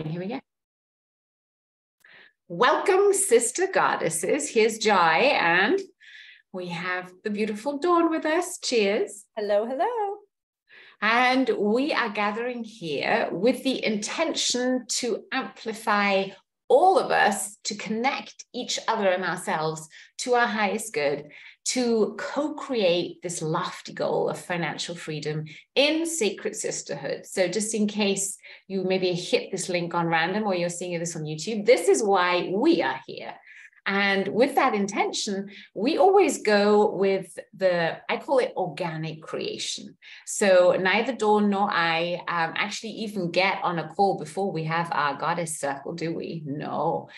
Here we go. Welcome, sister goddesses. Here's Jai, and we have the beautiful Dawn with us. Cheers. Hello, hello. And we are gathering here with the intention to amplify all of us, to connect each other and ourselves to our highest good, to co-create this lofty goal of financial freedom in sacred sisterhood. So just in case you maybe hit this link on random or you're seeing this on YouTube, this is why we are here. And with that intention, we always go with I call it organic creation. So neither Dawn nor I actually even get on a call before we have our goddess circle, do we? No.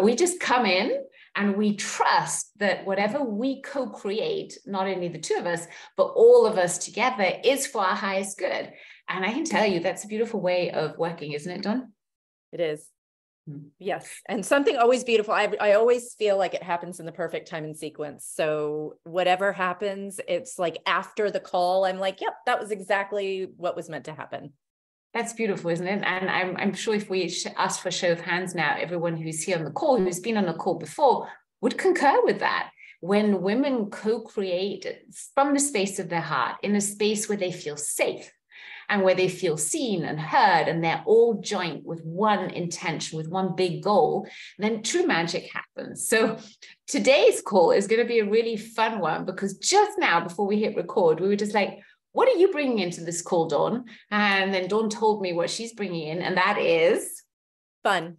We just come in and we trust that whatever we co-create, not only the two of us, but all of us together, is for our highest good. And I can tell you that's a beautiful way of working, isn't it, Dawn? It is. Yes. And something always beautiful. I always feel like it happens in the perfect time and sequence. So whatever happens, it's like after the call, I'm like, yep, that was exactly what was meant to happen. That's beautiful, isn't it? And I'm sure if we ask for a show of hands now, everyone who's here on the call, who's been on the call before, would concur with that. When women co-create from the space of their heart, in a space where they feel safe, and where they feel seen and heard, and they're all joint with one intention, with one big goal, then true magic happens. So today's call is going to be a really fun one, because just now, before we hit record, we were just like, what are you bringing into this call, Dawn? And then Dawn told me what she's bringing in, and that is fun.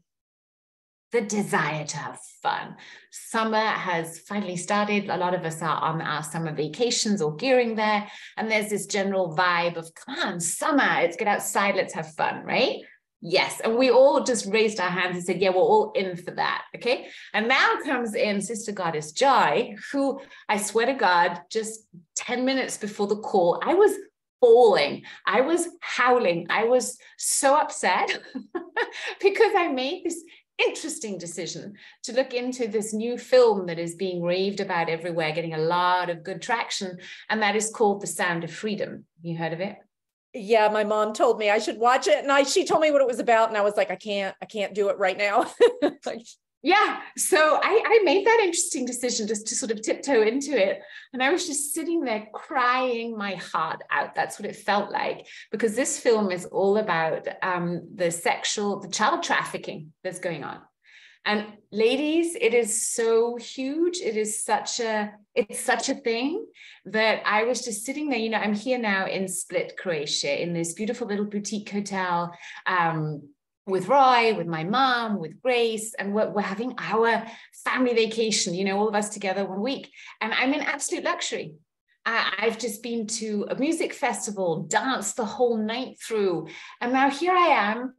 The desire to have fun. Summer has finally started. A lot of us are on our summer vacations or gearing there. And there's this general vibe of, come on, summer, let's get outside, let's have fun, right? Yes. And we all just raised our hands and said, yeah, we're all in for that. Okay. And now comes in Sister Goddess Jai, who, I swear to God, just 10 minutes before the call, I was bawling. I was howling. I was so upset because I made this interesting decision to look into this new film that is being raved about everywhere, getting a lot of good traction, and that is called The Sound of Freedom. You heard of it? Yeah, my mom told me I should watch it, and she told me what it was about, and I was like, I can't do it right now. Yeah, so I made that interesting decision just to sort of tiptoe into it. And I was just sitting there crying my heart out. That's what it felt like, because this film is all about the child trafficking that's going on. And ladies, it is so huge. It's such a thing that I was just sitting there. I'm here now in Split, Croatia, in this beautiful little boutique hotel, with Roy, with my mom, with Grace, and we're having our family vacation, all of us together 1 week. And I'm in absolute luxury. I've just been to a music festival, danced the whole night through. And now here I am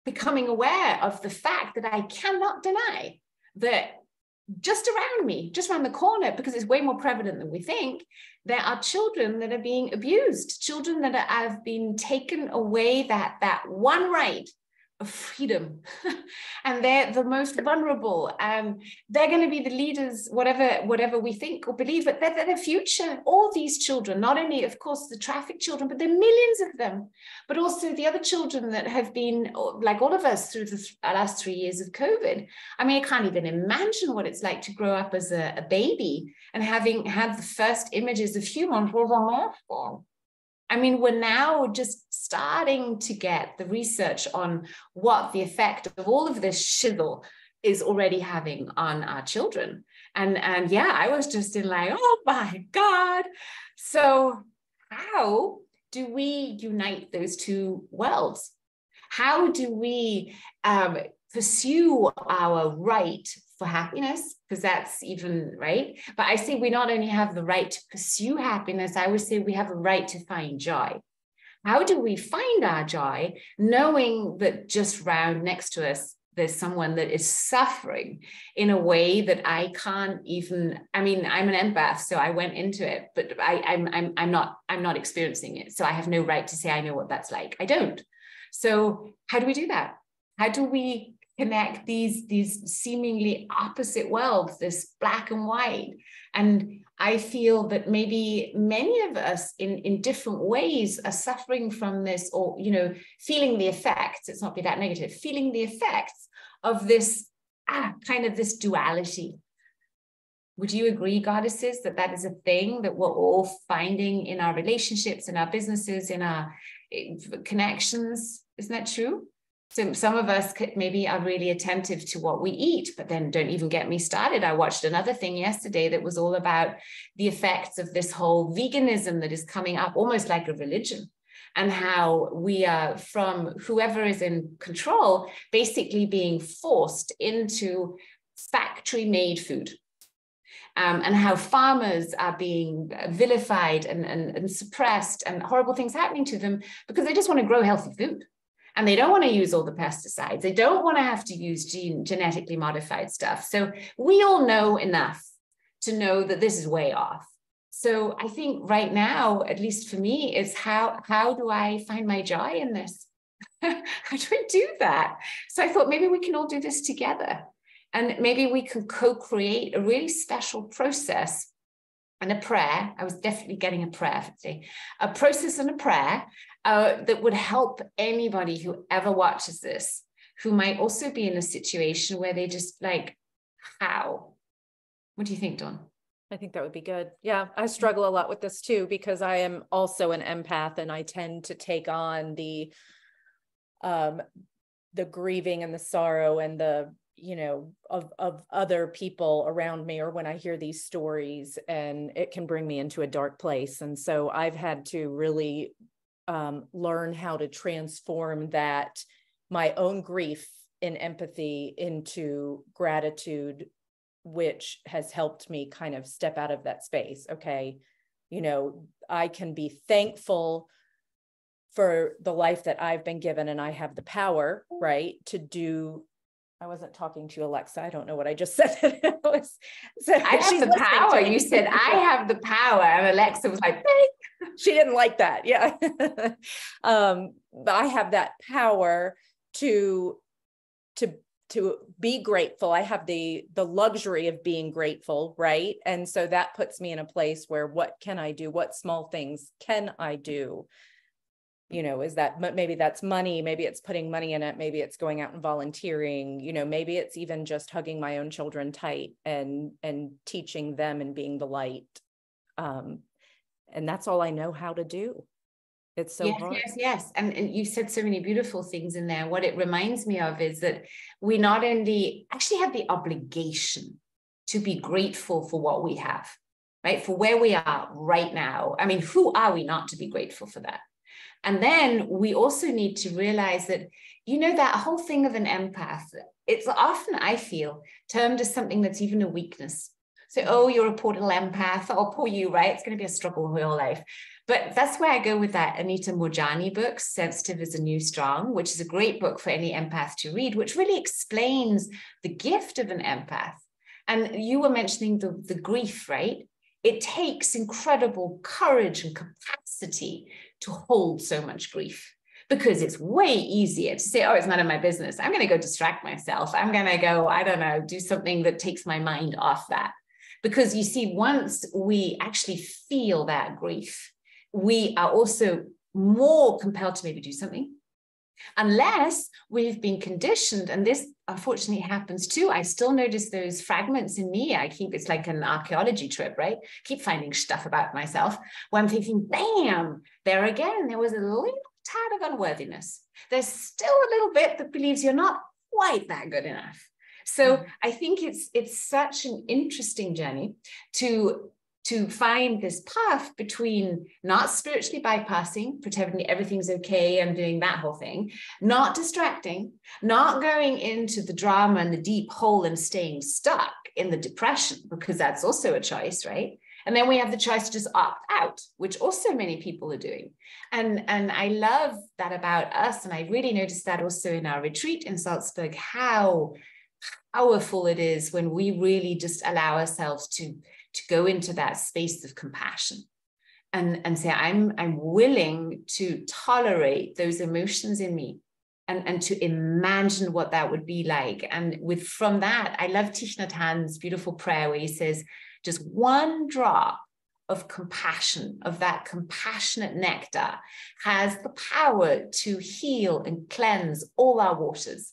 becoming aware of the fact that I cannot deny that just around me, just around the corner, because it's way more prevalent than we think, there are children that are being abused, children that have been taken away that one right of freedom. And they're the most vulnerable, and they're going to be the leaders, whatever we think or believe, but they're the future. All these children, not only of course the trafficked children, but there are millions of them, but also the other children that have been, like all of us, through the last 3 years of COVID. I mean, I can't even imagine what it's like to grow up as a baby and having had the first images of humans. I mean, we're now just starting to get the research on what the effect of all of this shizzle is already having on our children. And yeah, I was just in like, oh my God. So how do we unite those two worlds? How do we pursue our right for happiness? Because that's even right. But I say we not only have the right to pursue happiness, I would say we have a right to find joy. How do we find our joy, knowing that just round next to us, there's someone that is suffering in a way that I can't even, I mean, I'm an empath, so I went into it, but I'm not experiencing it. So I have no right to say I know what that's like. I don't. So how do we do that? How do we connect these seemingly opposite worlds, this black and white. And I feel that maybe many of us in different ways are suffering from this, or, you know, feeling the effects. It's not be that negative, feeling the effects of this kind of this duality. Would you agree, goddesses, that that is a thing that we're all finding in our relationships, in our businesses, in our connections? Isn't that true? So some of us maybe are really attentive to what we eat, but then don't even get me started. I watched another thing yesterday that was all about the effects of this whole veganism that is coming up, almost like a religion, and how we are, from whoever is in control, basically being forced into factory-made food. And how farmers are being vilified and suppressed, and horrible things happening to them because they just want to grow healthy food. And they don't want to use all the pesticides. They don't want to have to use genetically modified stuff. So we all know enough to know that this is way off. So I think right now, at least for me, is how do I find my joy in this? How do I do that? So I thought maybe we can all do this together. And maybe we can co-create a really special process and a prayer. I was definitely getting a prayer for today. A process and a prayer that would help anybody who ever watches this, who might also be in a situation where they just like, how? What do you think, Dawn? I think that would be good. Yeah, I struggle a lot with this too, because I am also an empath, and I tend to take on the grieving and the sorrow and the, you know, of other people around me, or when I hear these stories, and it can bring me into a dark place. And so I've had to really learn how to transform that, my own grief in empathy, into gratitude, which has helped me kind of step out of that space. Okay, you know, I can be thankful for the life that I've been given, and I have the power, right, to do. I wasn't talking to Alexa. I don't know what I just said. I have the power. You said, I have the power. And Alexa was like, hey. She didn't like that. Yeah. But I have that power to be grateful. I have the luxury of being grateful, right? And so that puts me in a place where, what can I do? What small things can I do? You know, is that, maybe that's money, maybe it's putting money in it, maybe it's going out and volunteering, you know, maybe it's even just hugging my own children tight and teaching them and being the light. And that's all I know how to do. It's so hard. Yes. And you said so many beautiful things in there. What it reminds me of is that we not only actually have the obligation to be grateful for what we have, right? For where we are right now. I mean, who are we not to be grateful for that? And then we also need to realize that, you know, that whole thing of an empath, it's often, I feel, termed as something that's even a weakness. So, oh, you're a poor little empath. Oh, poor you, right? It's going to be a struggle for your life. But that's where I go with that Anita Moorjani book, Sensitive is a New Strong, which is a great book for any empath to read, which really explains the gift of an empath. And you were mentioning the grief, right? It takes incredible courage and capacity to hold so much grief, because it's way easier to say, oh, it's none of my business. I'm going to go distract myself. I'm going to go, I don't know, do something that takes my mind off that. Because you see, once we actually feel that grief, we are also more compelled to maybe do something. Unless we've been conditioned, and this unfortunately happens too. I still notice those fragments in me. It's like an archaeology trip, right? Keep finding stuff about myself where I'm thinking, bam, there again, there was a little tad of unworthiness. There's still a little bit that believes you're not quite that good enough. So I think it's such an interesting journey to find this path between not spiritually bypassing, pretending everything's okay and doing that whole thing, not distracting, not going into the drama and the deep hole and staying stuck in the depression, because that's also a choice, right? And then we have the choice to just opt out, which also many people are doing. And I love that about us. And I really noticed that also in our retreat in Salzburg, how powerful it is when we really just allow ourselves to go into that space of compassion and say, I'm willing to tolerate those emotions in me and to imagine what that would be like. And from that, I love Thich Nhat Hanh's beautiful prayer where he says, just one drop of compassion, of that compassionate nectar, has the power to heal and cleanse all our waters.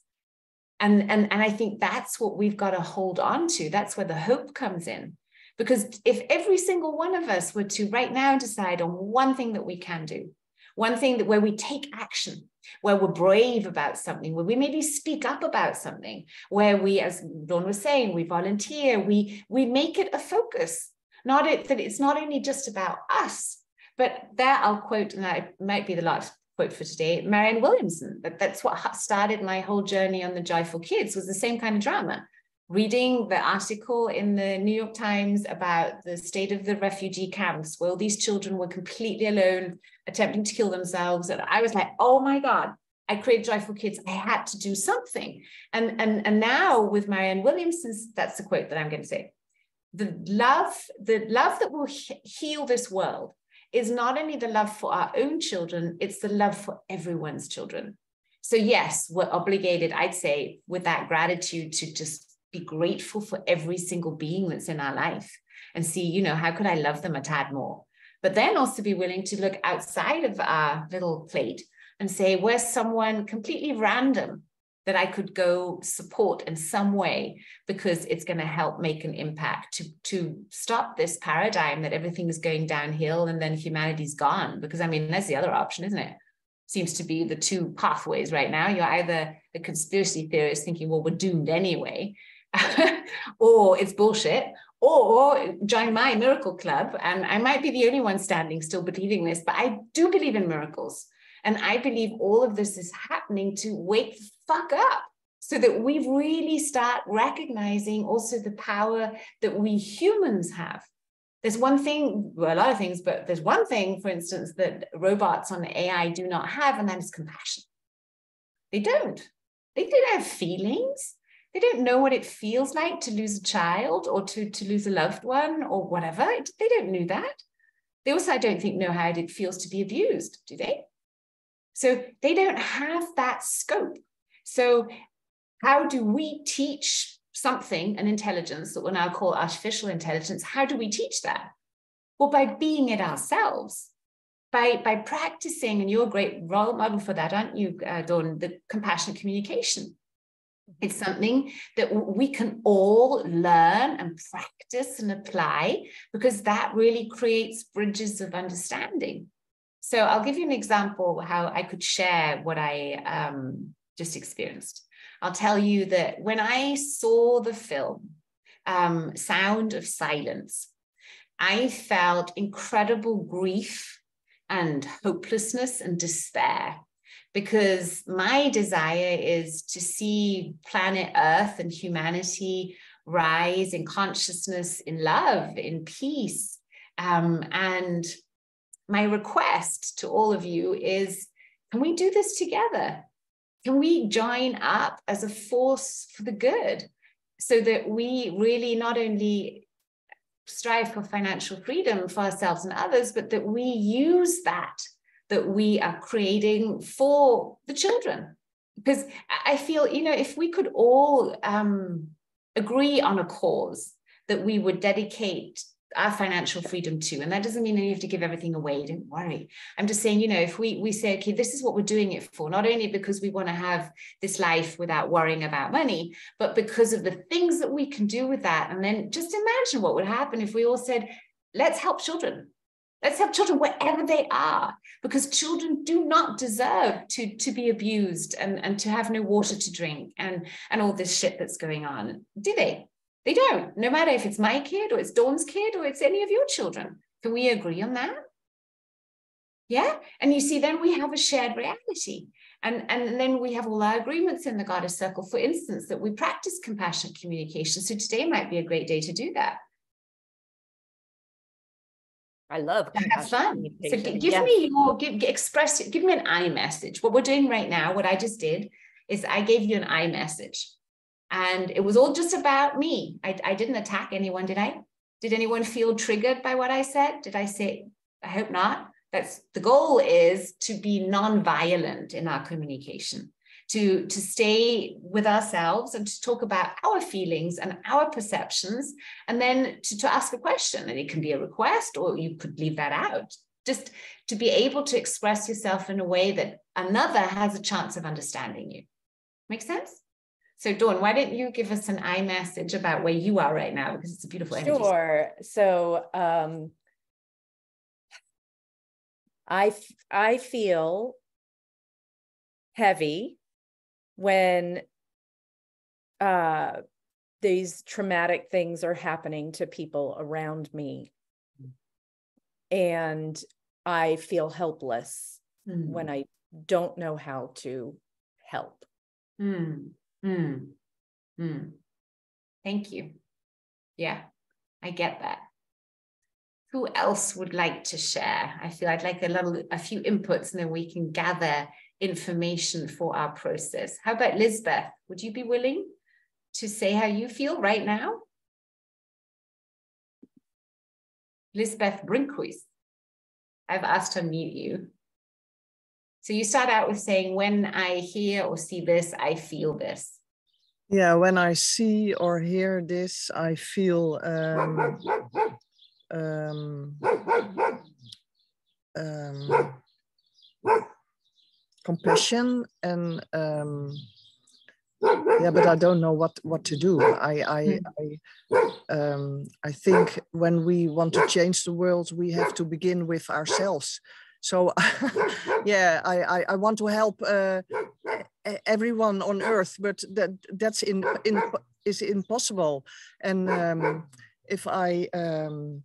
And I think that's what we've got to hold on to. That's where the hope comes in. Because if every single one of us were to right now decide on one thing that we can do, one thing where we take action, where we're brave about something, where we maybe speak up about something, where we, as Dawn was saying, we volunteer, we make it a focus. That it's not only just about us, but there I'll quote, and that might be the last quote for today, Marianne Williamson. That's what started my whole journey on the Joyful Kids, was the same kind of drama. Reading the article in the New York Times about the state of the refugee camps, where all these children were completely alone, attempting to kill themselves. And I was like, oh my God, I created Joyful Kids. I had to do something. And now with Marianne Williamson's, that's the quote that I'm going to say. The love that will heal this world is not only the love for our own children, it's the love for everyone's children. So yes, we're obligated, I'd say, with that gratitude to just be grateful for every single being that's in our life and see, how could I love them a tad more? But then also be willing to look outside of our little plate and say, where's someone completely random that I could go support in some way, because it's going to help make an impact to stop this paradigm that everything is going downhill and then humanity's gone. Because that's the other option, isn't it? Seems to be the two pathways right now. You're either a conspiracy theorist thinking, well, we're doomed anyway, or it's bullshit, or join my miracle club. And I might be the only one standing still believing this, but I do believe in miracles. And I believe all of this is happening to wake the fuck up so that we really start recognizing also the power that we humans have. There's one thing, well, a lot of things, but there's one thing, for instance, that robots on AI do not have, and that is compassion. They don't. They don't have feelings. They don't know what it feels like to lose a child or to lose a loved one or whatever. They don't know that. They also, I don't think, know how it feels to be abused, do they? So they don't have that scope. So how do we teach something, an intelligence that we'll now call artificial intelligence? How do we teach that? Well, by being it ourselves, by practicing, and you're a great role model for that, aren't you, Dawn, the compassionate communication. It's something that we can all learn and practice and apply, because that really creates bridges of understanding. So I'll give you an example how I could share what I just experienced. I'll tell you that when I saw the film Sound of Silence, I felt incredible grief and hopelessness and despair, because my desire is to see planet Earth and humanity rise in consciousness, in love, in peace. And my request to all of you is, can we do this together? Can we join up as a force for the good, so that we really not only strive for financial freedom for ourselves and others, but that we use that we are creating for the children? Because I feel, if we could all agree on a cause that we would dedicate our financial freedom to, and that doesn't mean that you have to give everything away, don't worry. I'm just saying, if we say, okay, this is what we're doing it for, not only because we want to have this life without worrying about money, but because of the things that we can do with that. And then just imagine what would happen if we all said, let's help children. Let's help children wherever they are, because children do not deserve to be abused and to have no water to drink and all this shit that's going on, do they? They don't, no matter if it's my kid or it's Dawn's kid or it's any of your children. Can we agree on that? Yeah. And you see, then we have a shared reality. And then we have all our agreements in the Goddess Circle, for instance, that we practice compassionate communication. So today might be a great day to do that. I love have fun. So give me give me an I message. What we're doing right now, what I just did is I gave you an I message. And it was all just about me. I didn't attack anyone, did I? Did anyone feel triggered by what I said? Did I say, I hope not? The goal is to be non-violent in our communication. to stay with ourselves and to talk about our feelings and our perceptions, and then to ask a question. And it can be a request, or you could leave that out. Just to be able to express yourself in a way that another has a chance of understanding you. Make sense? So Dawn, why don't you give us an iMessage about where you are right now? Because it's a beautiful energy. Sure. So I feel heavy when these traumatic things are happening to people around me. And I feel helpless when I don't know how to help. Thank you. Yeah, I get that. Who else would like to share? I feel I'd like a few inputs, and then we can gather information for our process. How about Lisbeth? Would you be willing to say how you feel right now? Lisbeth Brinkhuis. I've asked to unmute you. So you start out with saying, when I hear or see this, I feel this. Yeah, when I see or hear this, I feel compassion, and yeah, but I don't know what to do. I think when we want to change the world, we have to begin with ourselves. So yeah, I want to help everyone on earth, but that's is impossible. And if I'm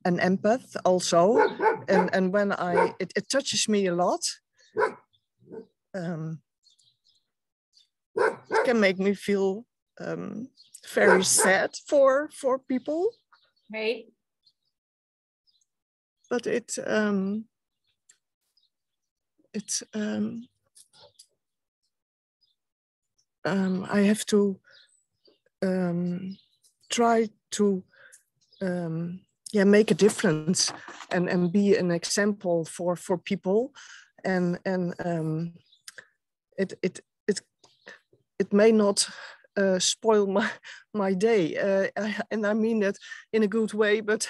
an empath also, and when it touches me a lot. It can make me feel very sad for people. Right. But I have to try to make a difference and be an example for people, and it may not spoil my day, and I mean that in a good way, but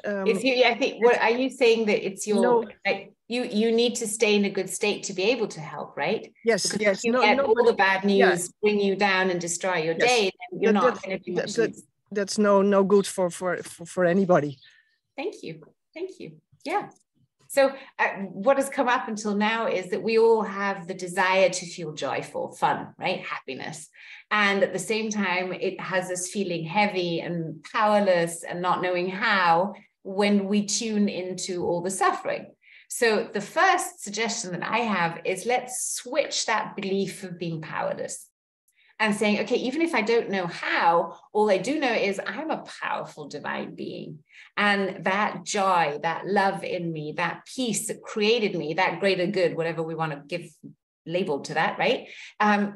if you, I think, what are you saying, that it's your, like, you need to stay in a good state to be able to help, right? Yes, because yes. if you get all the bad news bring you down and destroy your day, then you're not going to be much use. That's no good for anybody. Thank you. Yeah. So what has come up until now is that we all have the desire to feel joyful, fun, right? Happiness. And at the same time, it has us feeling heavy and powerless and not knowing how when we tune into all the suffering. So the first suggestion that I have is, let's switch that belief of being powerless and saying, okay, even if I don't know how, all I do know is I'm a powerful divine being. And that joy, that love in me, that peace that created me, that greater good, whatever we want to give labeled to that, right?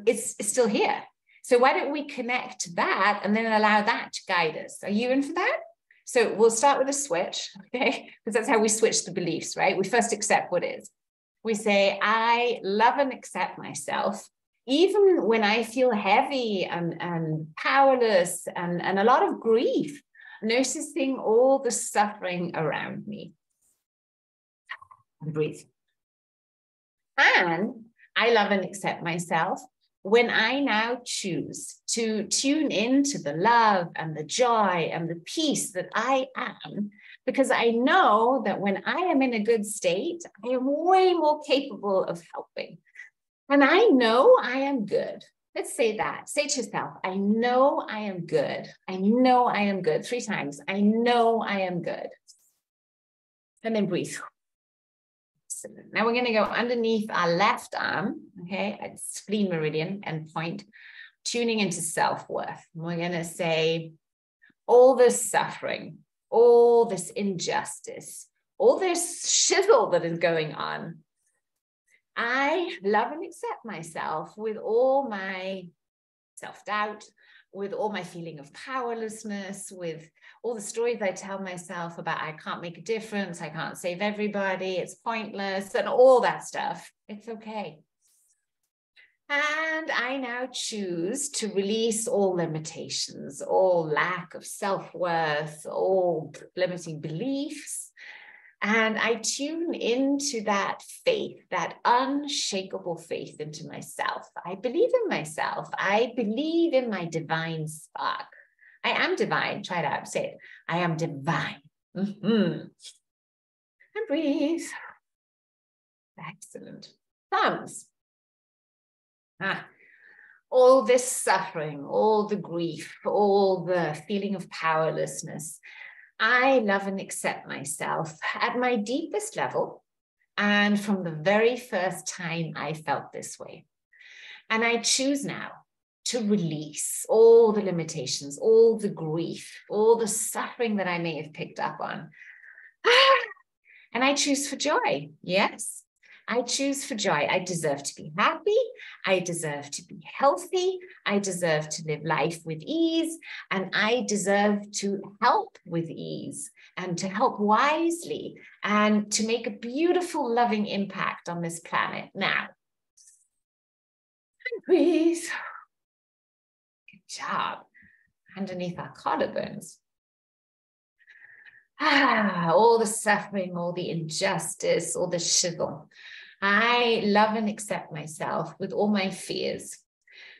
It's still here. So why don't we connect to that and then allow that to guide us? Are you in for that? So we'll start with a switch, okay? Because that's how we switch the beliefs, right? We first accept what is. We say, I love and accept myself, even when I feel heavy and powerless and a lot of grief, noticing all the suffering around me. And breathe. And I love and accept myself when I now choose to tune into the love and the joy and the peace that I am, because I know that when I am in a good state, I am way more capable of helping. And I know I am good. Let's say that. Say to yourself, I know I am good. I know I am good. 3 times. I know I am good. And then breathe. Now we're going to go underneath our left arm, okay, at spleen meridian end point, tuning into self-worth. We're going to say, all this suffering, all this injustice, all this shizzle that is going on, I love and accept myself with all my self-doubt, with all my feeling of powerlessness, with all the stories I tell myself about I can't make a difference, I can't save everybody, it's pointless, and all that stuff. It's okay. And I now choose to release all limitations, all lack of self-worth, all limiting beliefs. And I tune into that faith, that unshakable faith into myself. I believe in myself. I believe in my divine spark. I am divine. Try it out. Say it. I am divine. And breathe. Excellent. Thumbs. All this suffering, all the grief, all the feeling of powerlessness. I love and accept myself at my deepest level and from the very first time I felt this way. And I choose now to release all the limitations, all the grief, all the suffering that I may have picked up on. And I choose for joy. Yes, I choose for joy. I deserve to be happy. I deserve to be healthy. I deserve to live life with ease. And I deserve to help with ease and to help wisely and to make a beautiful, loving impact on this planet now. And breathe. Good job. Underneath our collarbones. All the suffering, all the injustice, all the shizzle. I love and accept myself with all my fears.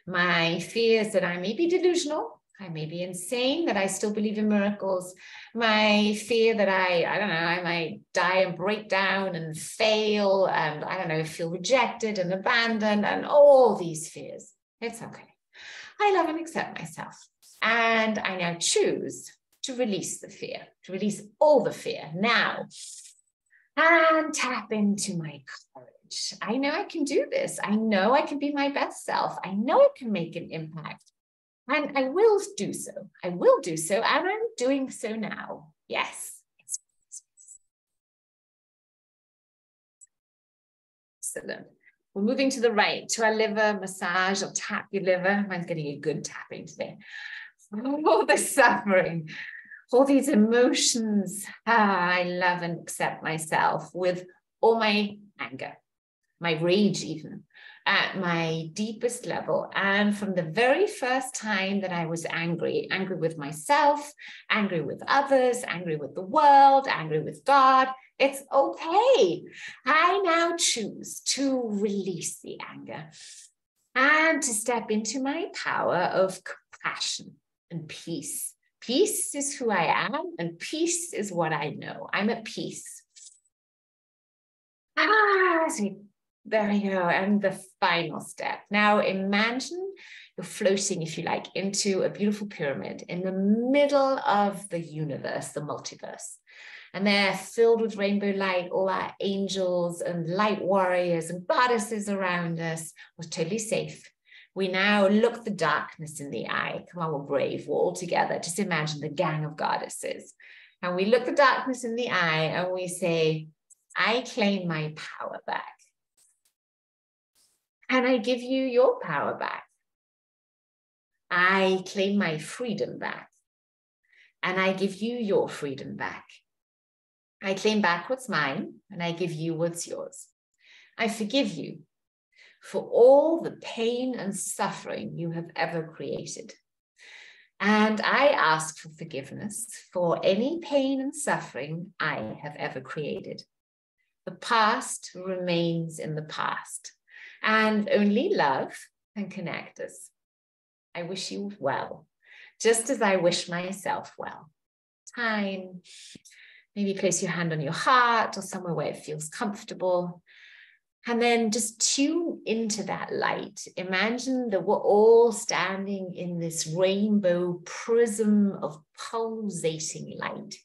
My fears that I may be delusional, I may be insane, that I still believe in miracles. My fear that I don't know, I might die and break down and fail and, I don't know, feel rejected and abandoned and all these fears. It's okay. I love and accept myself. And I now choose to release the fear, to release all the fear now, and tap into my courage. I know I can do this. I know I can be my best self. I know I can make an impact, and I will do so. I will do so, and I'm doing so now. Yes. Excellent. We're moving to the right, to our liver massage, or tap your liver. Mine's getting a good tapping today. All the suffering, all these emotions. I love and accept myself with all my anger, my rage even, at my deepest level. And from the very first time that I was angry, angry with myself, angry with others, angry with the world, angry with God, it's okay. I now choose to release the anger and to step into my power of compassion and peace. Peace is who I am, and peace is what I know. I'm at peace. There we go. And the final step. Now imagine you're floating, if you like, into a beautiful pyramid in the middle of the universe, the multiverse. And they're filled with rainbow light, all our angels and light warriors and goddesses around us. We're totally safe. We now look the darkness in the eye. Come on, we're brave. We're all together. Just imagine the gang of goddesses. And we look the darkness in the eye and we say, I claim my power back. And I give you your power back. I claim my freedom back. And I give you your freedom back. I claim back what's mine, and I give you what's yours. I forgive you for all the pain and suffering you have ever created. And I ask for forgiveness for any pain and suffering I have ever created. The past remains in the past, and only love can connect us. I wish you well, just as I wish myself well. Time. Maybe place your hand on your heart or somewhere where it feels comfortable. And then just tune into that light. Imagine that we're all standing in this rainbow prism of pulsating light.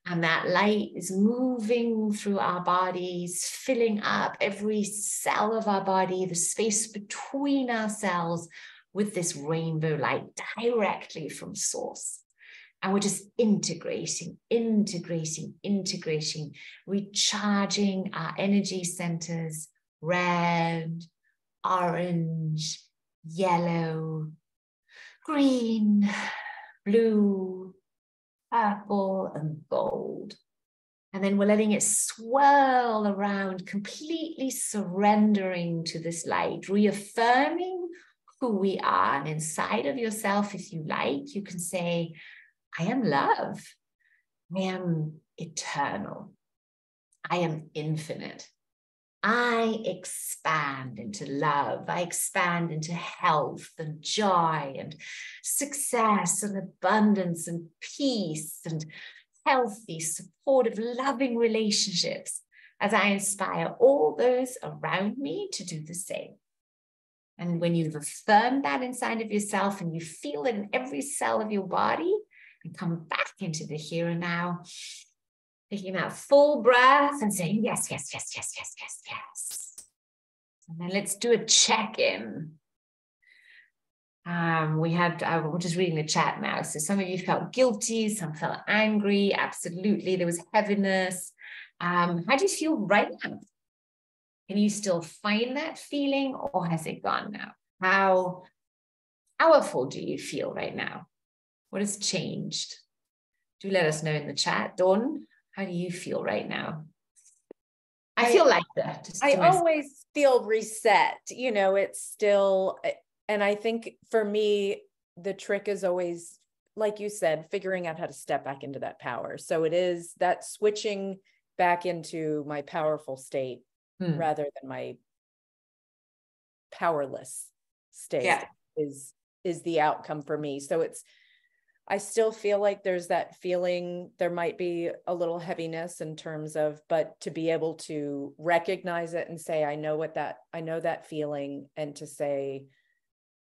And that light is moving through our bodies, filling up every cell of our body, the space between our cells with this rainbow light directly from source. And we're just integrating, recharging our energy centers, red, orange, yellow, green, blue, purple, and gold. And then we're letting it swirl around, completely surrendering to this light, reaffirming who we are. And inside of yourself, if you like, you can say, I am love. I am eternal. I am infinite. I expand into love. I expand into health and joy and success and abundance and peace and healthy, supportive, loving relationships as I inspire all those around me to do the same. And when you've affirmed that inside of yourself and you feel it in every cell of your body, and come back into the here and now, taking that full breath and saying, yes, yes, yes, yes, yes, yes, yes. And then let's do a check-in. We're just reading the chat now. So some of you felt guilty, some felt angry. Absolutely. There was heaviness. How do you feel right now? Can you still find that feeling, or has it gone now? How powerful do you feel right now? What has changed? Do let us know in the chat. Dawn, how do you feel right now? I feel like that. I always feel reset. You know, it's still, and I think for me, the trick is always, like you said, figuring out how to step back into that power. So it is that switching back into my powerful state rather than my powerless state is the outcome for me. So I still feel like there's that feeling, there might be a little heaviness in terms of, but to be able to recognize it and say, I know that feeling, and to say,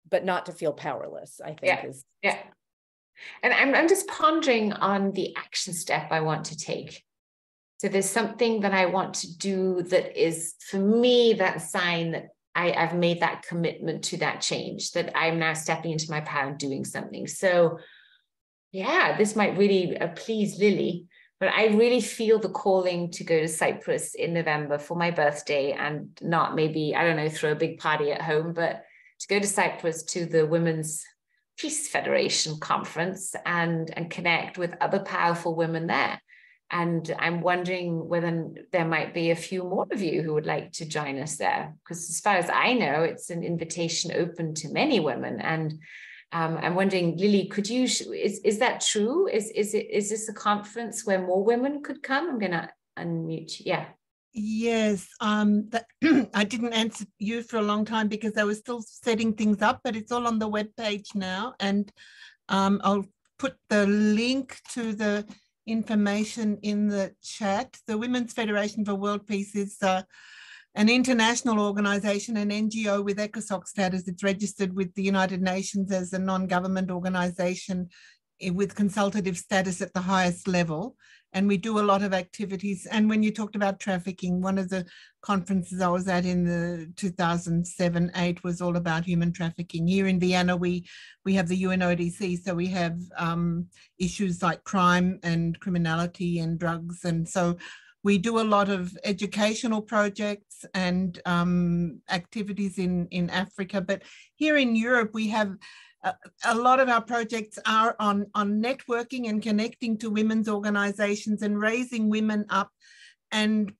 but not to feel powerless, I think is. Yeah. And I'm just pondering on the action step I want to take. So there's something that I want to do that is, for me, that sign that I've made that commitment to that change, that I'm now stepping into my power and doing something. So yeah, this might really please Lily, but I really feel the calling to go to Cyprus in November for my birthday, and not maybe, I don't know, throw a big party at home, but to go to Cyprus to the Women's Peace Federation conference and connect with other powerful women there. And I'm wondering whether there might be a few more of you who would like to join us there, because as far as I know, it's an invitation open to many women. And I'm wondering, Lily, could you, is that true? Is this a conference where more women could come? I'm going to unmute you. Yeah. Yes, I didn't answer you for a long time because I was still setting things up, but it's all on the webpage now. And I'll put the link to the information in the chat. The Women's Federation for World Peace is an international organization, an NGO with ECOSOC status. It's registered with the United Nations as a non-government organization with consultative status at the highest level. And we do a lot of activities. And when you talked about trafficking, one of the conferences I was at in the 2007-8 was all about human trafficking. Here in Vienna, we have the UNODC, so we have issues like crime and criminality and drugs. And so we do a lot of educational projects and activities in Africa. But here in Europe, we have a lot of our projects are on networking and connecting to women's organizations and raising women up and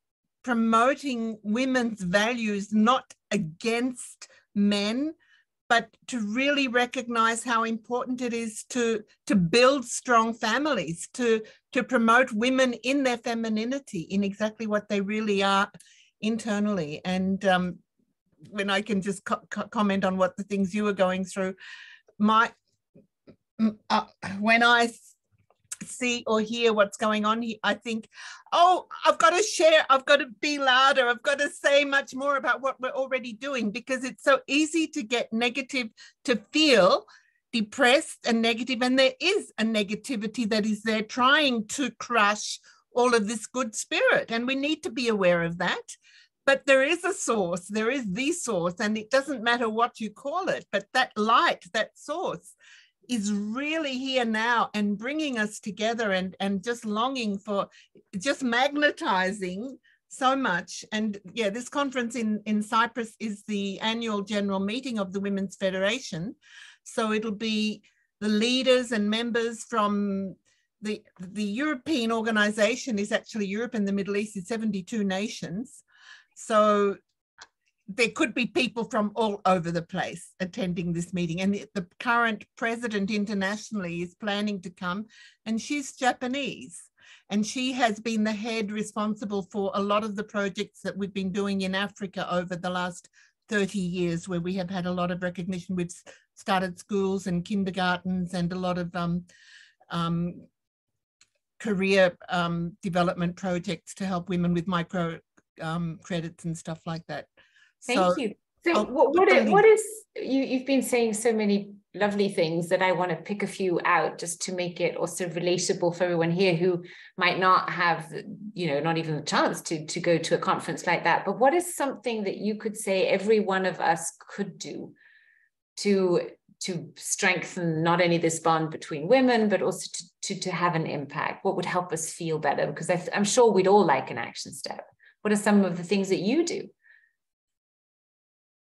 promoting women's values, not against men, but to really recognize how important it is to build strong families, to promote women in their femininity, in exactly what they really are internally. And when I can just comment on what the things you were going through, when I see or hear what's going on here, I think, oh, I've got to share, I've got to be louder, I've got to say much more about what we're already doing, because it's so easy to get negative, to feel depressed and negative, and there is a negativity that is there trying to crush all of this good spirit, and we need to be aware of that. But there is a source, there is the source, and it doesn't matter what you call it, but that light, that source is really here now and bringing us together and just longing for, just magnetizing so much. And yeah, this conference in Cyprus is the annual general meeting of the Women's Federation. So it'll be the leaders and members from the European organization is actually Europe and the Middle East is 72 nations. So there could be people from all over the place attending this meeting. And the current president internationally is planning to come, and she's Japanese. And she has been the head responsible for a lot of the projects that we've been doing in Africa over the last 30 years, where we have had a lot of recognition. We've started schools and kindergartens and a lot of career development projects to help women with micro credits and stuff like that. Thank you. So what is, you've been saying so many lovely things that I want to pick a few out just to make it also relatable for everyone here who might not have, not even the chance to go to a conference like that. But what is something that you could say every one of us could do to strengthen not only this bond between women, but also to have an impact? What would help us feel better? Because I'm sure we'd all like an action step. What are some of the things that you do?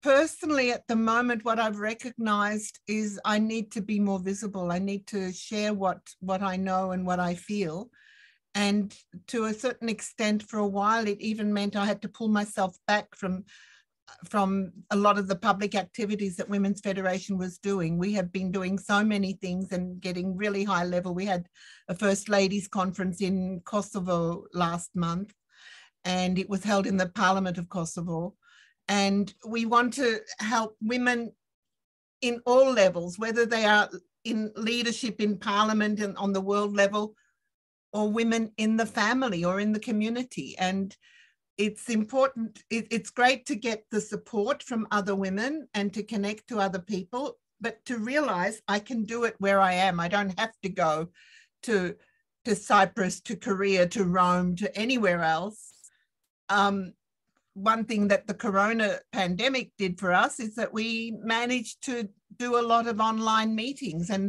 Personally, at the moment, what I've recognized is I need to be more visible. I need to share what I know and what I feel. And to a certain extent, for a while, it even meant I had to pull myself back from a lot of the public activities that Women's Federation was doing. We have been doing so many things and getting really high level. We had a First Ladies Conference in Kosovo last month, and it was held in the Parliament of Kosovo. And we want to help women in all levels, whether they are in leadership in Parliament and on the world level, or women in the family or in the community. And it's important, it's great to get the support from other women and to connect to other people, but to realize I can do it where I am. I don't have to go to Cyprus, to Korea, to Rome, to anywhere else. One thing that the corona pandemic did for us is that we managed to do a lot of online meetings, and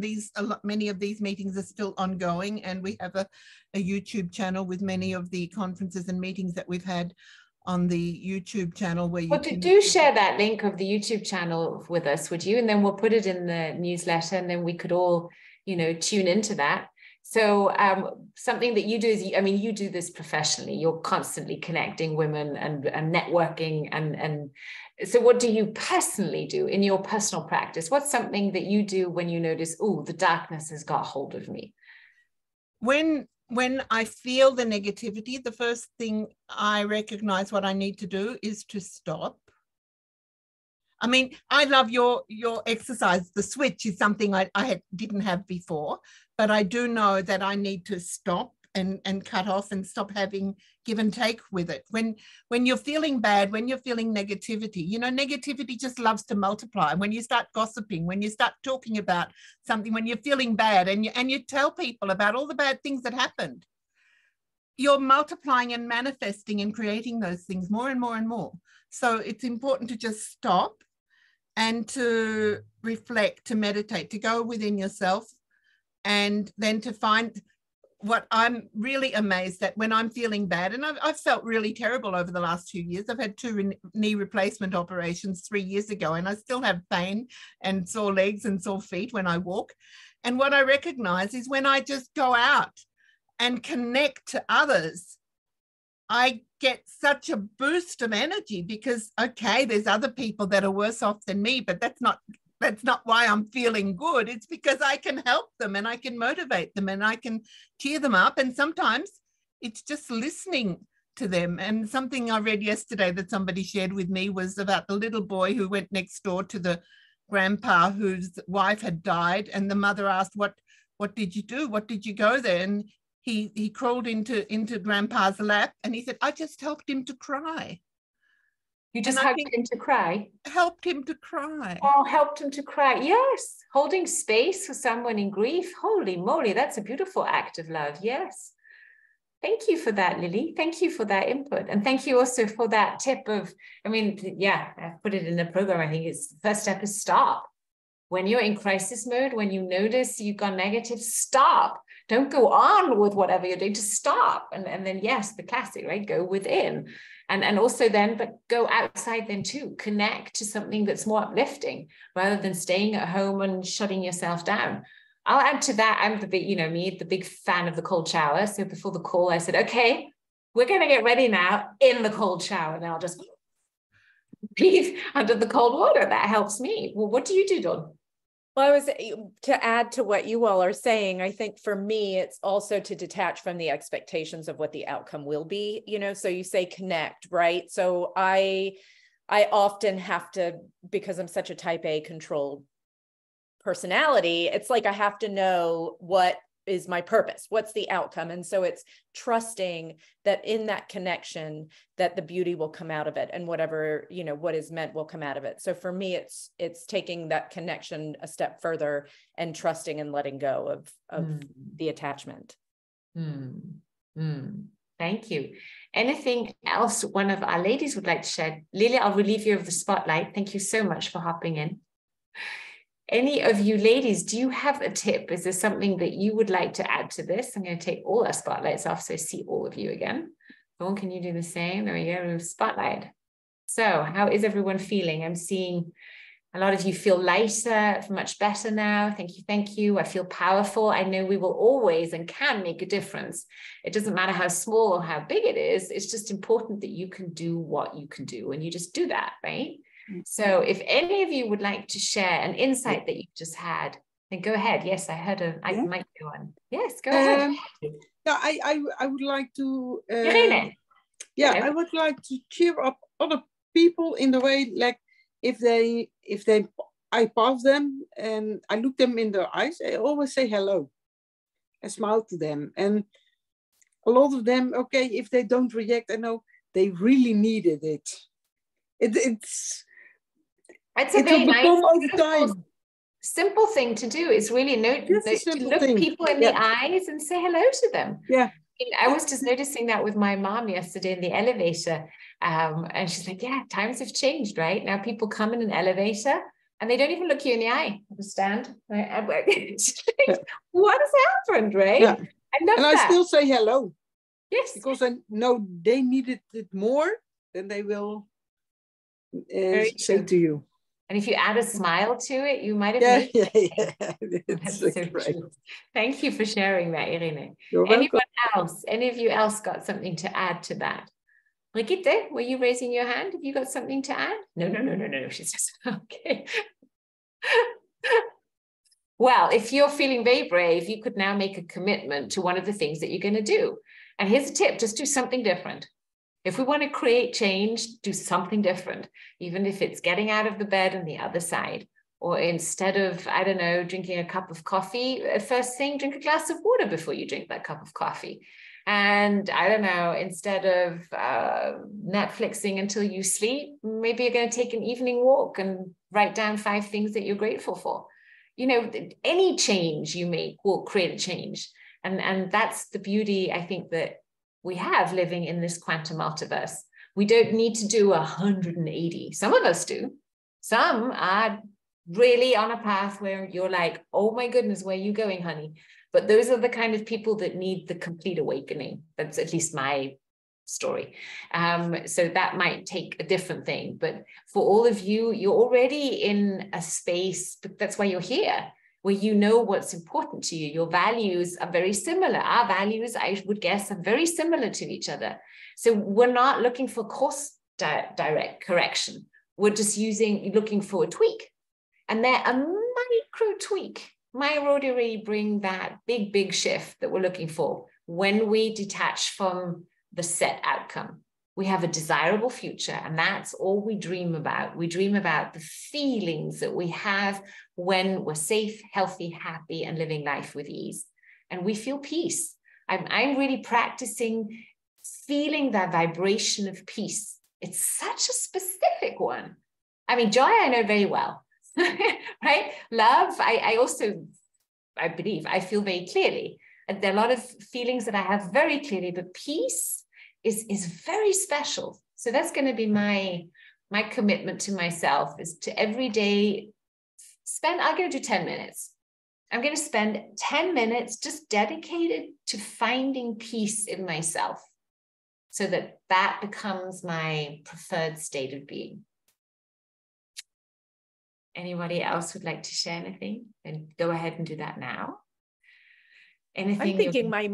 many of these meetings are still ongoing, and we have a YouTube channel with many of the conferences and meetings that we've had on the YouTube channel where you do share that link of the YouTube channel with us, would you? And then we'll put it in the newsletter, and then we could all, tune into that. So something that you do is, you do this professionally. You're constantly connecting women and networking. And so what do you personally do in your personal practice? What's something that you do when you notice, oh, the darkness has got hold of me? When I feel the negativity, the first thing I recognize what I need to do is to stop. I love your exercise. The switch is something I didn't have before, but I do know that I need to stop and cut off and stop having give and take with it. When you're feeling bad, when you're feeling negativity, negativity just loves to multiply. When you start gossiping, when you start talking about something, when you're feeling bad and you tell people about all the bad things that happened, you're multiplying and manifesting and creating those things more and more and more. So it's important to just stop and to reflect, to meditate, to go within yourself, and then to find what I'm really amazed at when I'm feeling bad. And I've felt really terrible over the last 2 years. I've had 2 knee replacement operations 3 years ago, and I still have pain and sore legs and sore feet when I walk. And what I recognize is when I just go out and connect to others, I get such a boost of energy because, okay, there's other people that are worse off than me, but that's not why I'm feeling good. It's because I can help them and I can motivate them and I can cheer them up. And sometimes it's just listening to them. And something I read yesterday that somebody shared with me was about the little boy who went next door to the grandpa whose wife had died. And the mother asked, what did you do? What did you go there? And he crawled into grandpa's lap and he said, I just helped him to cry. You just helped him to cry? Helped him to cry. Oh, helped him to cry. Yes. Holding space for someone in grief. Holy moly, that's a beautiful act of love. Yes. Thank you for that, Lily. Thank you for that input. And thank you also for that tip of, I've put it in the program. I think it's the first step is stop. When you're in crisis mode, when you notice you've gone negative, stop. Don't go on with whatever you're doing, just stop. And then, yes, the classic, right? Go within. And also then, but go outside then too. Connect to something that's more uplifting rather than staying at home and shutting yourself down. I'll add to that. I'm the big, the big fan of the cold shower. So before the call, I said, okay, we're going to get ready now in the cold shower. And I'll just breathe under the cold water. That helps me. Well, what do you do, Dawn? Well, to add to what you all are saying, I think for me, it's also to detach from the expectations of what the outcome will be, so you say connect, right? So I often have to, because I'm such a type A controlled personality, it's like I have to know what is my purpose, what's the outcome. And so it's trusting that in that connection, that the beauty will come out of it, and whatever, what is meant will come out of it. So for me, it's taking that connection a step further and trusting and letting go of the attachment. Thank you. Anything else one of our ladies would like to share? Lily, I'll relieve you of the spotlight. Thank you so much for hopping in. Any of you ladies, do you have a tip? Is there something that you would like to add to this? I'm going to take all our spotlights off so I see all of you again. Dawn, can you do the same? There we go, spotlight. So how is everyone feeling? I'm seeing a lot of you feel lighter, much better now. Thank you, thank you. I feel powerful. I know we will always and can make a difference. It doesn't matter how small or how big it is. It's just important that you can do what you can do, and you just do that, right? So if any of you would like to share an insight that you just had, then go ahead. Yes, I heard I might go on. Yes, go ahead. Yeah, I would like to Irene. I would like to cheer up other people in the way, like if I pass them and I look them in their eyes, I always say hello. I smile to them, and a lot of them, okay, if they don't react, I know they really needed it. It's a very nice, over time. Simple thing to do is really to look people in the eyes and say hello to them. Yeah. I was just noticing that with my mom yesterday in the elevator. And she's like, yeah, times have changed, right? Now people come in an elevator and they don't even look you in the eye. Understand? Right? What has happened, right? Yeah. I love that. I still say hello. Yes. Because I know they needed it more than they will say to you. And if you add a smile to it, you might have made That's so great. true. Thank you for sharing that, Irene. You're welcome. Any of you else got something to add to that? Brigitte, were you raising your hand? Have you got something to add? No. She's just, okay. Well, if you're feeling very brave, you could now make a commitment to one of the things that you're going to do. And here's a tip, just do something different. If we want to create change, do something different, even if it's getting out of the bed on the other side, or instead of, I don't know, drinking a cup of coffee, first thing, drink a glass of water before you drink that cup of coffee. And I don't know, instead of Netflixing until you sleep, maybe you're going to take an evening walk and write down 5 things that you're grateful for. Any change you make will create a change. And that's the beauty, I think, that we have living in this quantum multiverse. We don't need to do 180. Some of us do. Some are really on a path where you're like, oh my goodness, where are you going, honey? But those are the kind of people that need the complete awakening. That's at least my story. So that might take a different thing. But for all of you, you're already in a space, but that's why you're here, where you know what's important to you. Your values are very similar. Our values, I would guess, are very similar to each other. So we're not looking for course direct correction. We're just looking for a tweak. And they're a micro tweak might already bring that big shift that we're looking for. When we detach from the set outcome, we have a desirable future, and that's all we dream about. We dream about the feelings that we have when we're safe, healthy, happy, and living life with ease. And we feel peace. I'm really practicing feeling that vibration of peace. It's such a specific one. I mean, joy, I know very well, right? Love, I believe I feel very clearly. And there are a lot of feelings that I have very clearly, but peace is very special. So that's going to be my commitment to myself, is to every day I'm going to do 10 minutes. I'm going to spend 10 minutes just dedicated to finding peace in myself, so that becomes my preferred state of being. Anybody else would like to share anything? Then go ahead and do that now. Anything I'm thinking my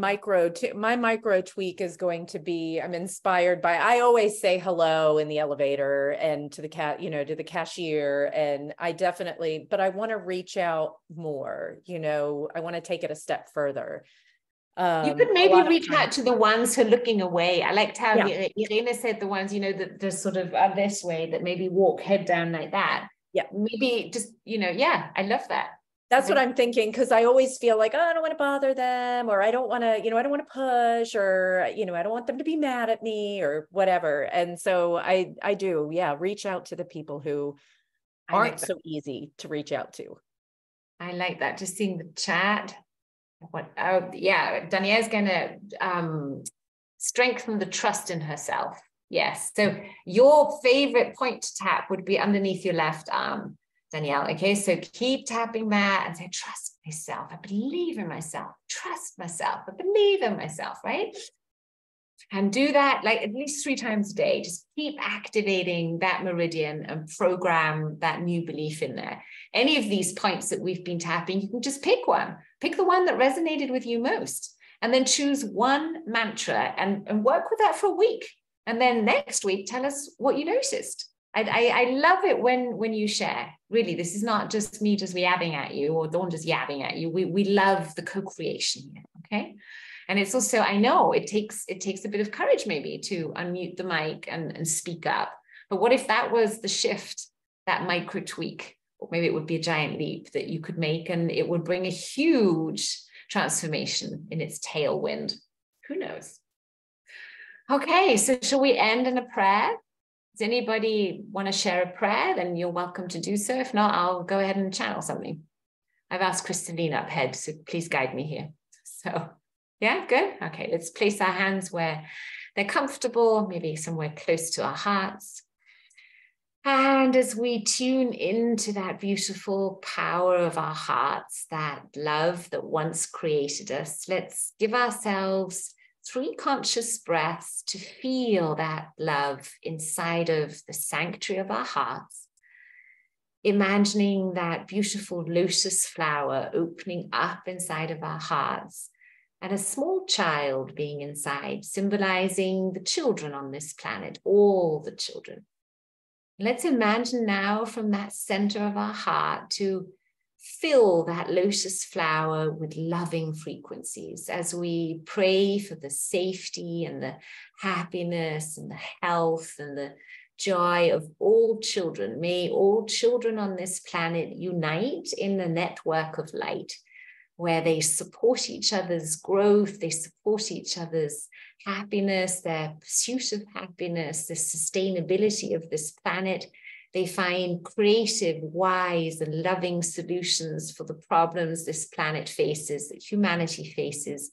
micro tweak is going to be, I'm inspired by, I always say hello in the elevator and to the to the cashier. And I definitely, but I want to reach out more, I want to take it a step further. You could maybe reach out to the ones who are looking away. I liked how Irene said the ones, that just sort of are this way, that maybe walk head down like that. Yeah. Maybe just, I love that. That's what I'm thinking, because I always feel like, oh, I don't want to bother them, or I don't want to, I don't want to push, or, I don't want them to be mad at me or whatever. And so I do, reach out to the people who aren't so easy to reach out to. I like that. Just seeing the chat. Danielle's going to strengthen the trust in herself. Yes. So your favorite point to tap would be underneath your left arm, Danielle. Okay. So keep tapping that and say, trust myself. I believe in myself. Trust myself. I believe in myself. Right. And do that like at least 3 times a day. Just keep activating that meridian and program that new belief in there. Any of these points that we've been tapping, you can just pick one. Pick the one that resonated with you most, and then choose one mantra and work with that for a week. And then next week, tell us what you noticed. I love it when you share. Really, this is not just me just yabbing at you or Dawn just yabbing at you. We love the co-creation here, okay? And it's also, I know it takes a bit of courage maybe to unmute the mic and speak up. But what if that was the shift, that micro tweak? Or maybe it would be a giant leap that you could make, and it would bring a huge transformation in its tailwind. Who knows? Okay, so shall we end in a prayer? Does anybody want to share a prayer? Then you're welcome to do so. If not, I'll go ahead and channel something. I've asked Kristalina up ahead, so please guide me here. So, yeah, good. Okay, let's place our hands where they're comfortable, maybe somewhere close to our hearts. And as we tune into that beautiful power of our hearts, that love that once created us, let's give ourselves 3 conscious breaths to feel that love inside of the sanctuary of our hearts. Imagining that beautiful lotus flower opening up inside of our hearts, and a small child being inside, symbolizing the children on this planet, all the children. Let's imagine now from that center of our heart to fill that lotus flower with loving frequencies as we pray for the safety and the happiness and the health and the joy of all children. May all children on this planet unite in the network of light, where they support each other's growth, they support each other's happiness, their pursuit of happiness, the sustainability of this planet. They find creative, wise, and loving solutions for the problems this planet faces, that humanity faces.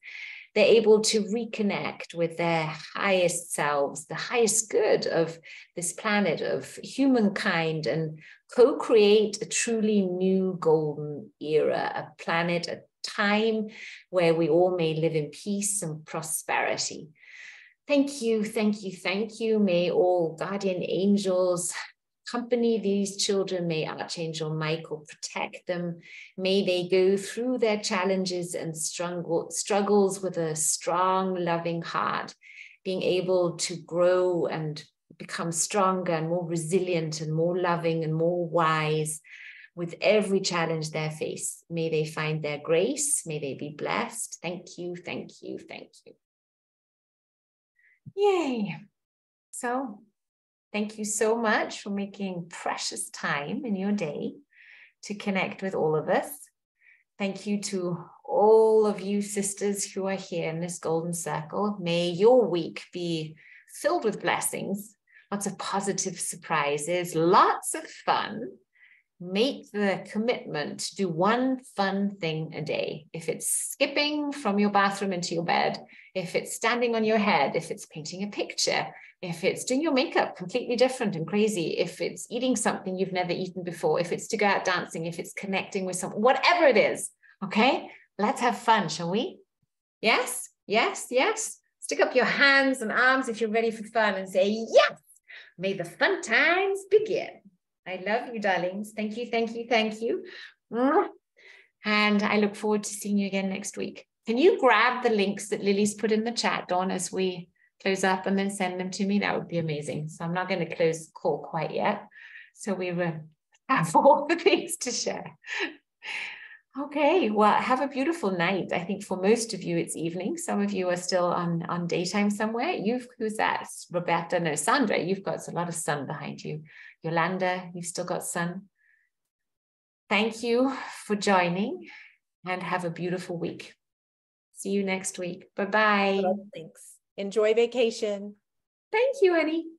They're able to reconnect with their highest selves, the highest good of this planet, of humankind, and co-create a truly new golden era, a planet, a time where we all may live in peace and prosperity. Thank you, thank you, thank you. May all guardian angels accompany these children. May Archangel Michael protect them. May they go through their challenges and struggles with a strong, loving heart, being able to grow and become stronger and more resilient and more loving and more wise with every challenge they face. May they find their grace. May they be blessed. Thank you, thank you, thank you. Yay. So thank you so much for making precious time in your day to connect with all of us. Thank you to all of you sisters who are here in this golden circle. May your week be filled with blessings, lots of positive surprises, lots of fun. Make the commitment to do one fun thing a day. If it's skipping from your bathroom into your bed, if it's standing on your head, if it's painting a picture, if it's doing your makeup completely different and crazy, if it's eating something you've never eaten before, if it's to go out dancing, if it's connecting with someone, whatever it is, okay? Let's have fun, shall we? Yes, yes, yes. Stick up your hands and arms if you're ready for fun and say, yes, may the fun times begin. I love you, darlings. Thank you, thank you, thank you. And I look forward to seeing you again next week. Can you grab the links that Lily's put in the chat, Dawn, as we close up, and then send them to me? That would be amazing. So I'm not going to close the call quite yet. So we will have all the things to share. Okay, well, have a beautiful night. I think for most of you, it's evening. Some of you are still on daytime somewhere. Who's that? Roberta, no, Sandra, you've got a lot of sun behind you. Yolanda, you've still got sun. Thank you for joining, and have a beautiful week. See you next week. Bye-bye. Thanks. Enjoy vacation. Thank you, Annie.